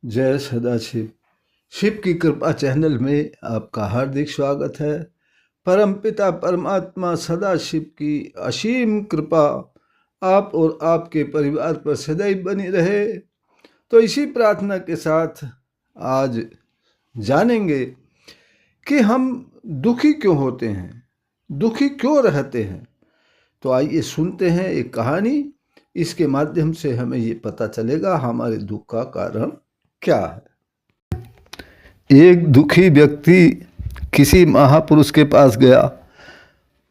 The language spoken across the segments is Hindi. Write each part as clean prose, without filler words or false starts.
जय सदाशिव। शिव की कृपा चैनल में आपका हार्दिक स्वागत है। परमपिता परमात्मा सदाशिव की असीम कृपा आप और आपके परिवार पर सदैव बनी रहे। तो इसी प्रार्थना के साथ आज जानेंगे कि हम दुखी क्यों होते हैं, दुखी क्यों रहते हैं। तो आइए सुनते हैं एक कहानी। इसके माध्यम से हमें ये पता चलेगा हमारे दुख का कारण क्या है। एक दुखी व्यक्ति किसी महापुरुष के पास गया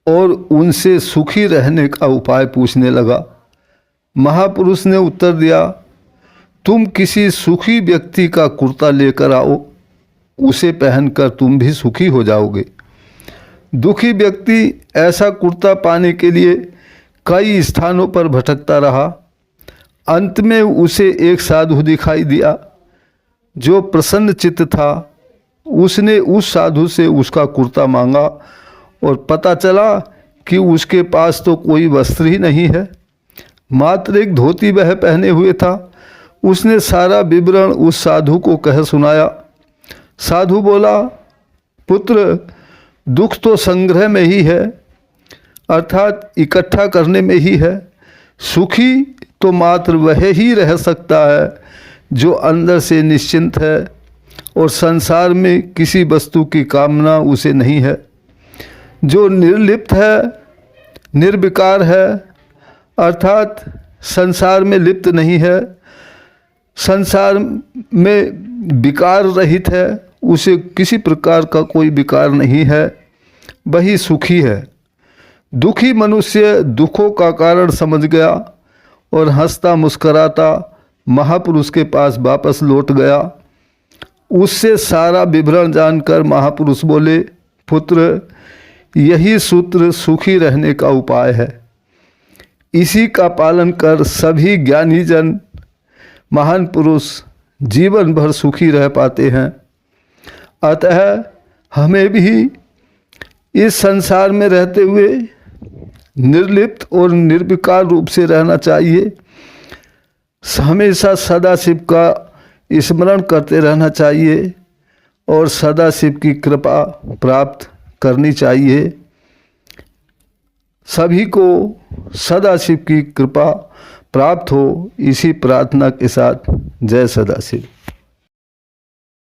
और उनसे सुखी रहने का उपाय पूछने लगा। महापुरुष ने उत्तर दिया, तुम किसी सुखी व्यक्ति का कुर्ता लेकर आओ, उसे पहनकर तुम भी सुखी हो जाओगे। दुखी व्यक्ति ऐसा कुर्ता पाने के लिए कई स्थानों पर भटकता रहा। अंत में उसे एक साधु दिखाई दिया जो प्रसन्न चित्त था। उसने उस साधु से उसका कुर्ता मांगा और पता चला कि उसके पास तो कोई वस्त्र ही नहीं है, मात्र एक धोती वह पहने हुए था। उसने सारा विवरण उस साधु को कह सुनाया। साधु बोला, पुत्र, दुख तो संग्रह में ही है, अर्थात इकट्ठा करने में ही है। सुखी तो मात्र वह ही रह सकता है जो अंदर से निश्चिंत है और संसार में किसी वस्तु की कामना उसे नहीं है। जो निर्लिप्त है, निर्विकार है, अर्थात संसार में लिप्त नहीं है, संसार में विकार रहित है, उसे किसी प्रकार का कोई विकार नहीं है, वही सुखी है। दुखी मनुष्य दुखों का कारण समझ गया और हंसता मुस्कराता महापुरुष के पास वापस लौट गया। उससे सारा विवरण जानकर महापुरुष बोले, पुत्र, यही सूत्र सुखी रहने का उपाय है। इसी का पालन कर सभी ज्ञानी जन, महान पुरुष जीवन भर सुखी रह पाते हैं। अतः हमें भी इस संसार में रहते हुए निर्लिप्त और निर्विकार रूप से रहना चाहिए। हमेशा सदाशिव का स्मरण करते रहना चाहिए और सदाशिव की कृपा प्राप्त करनी चाहिए। सभी को सदाशिव की कृपा प्राप्त हो, इसी प्रार्थना के साथ जय सदाशिव।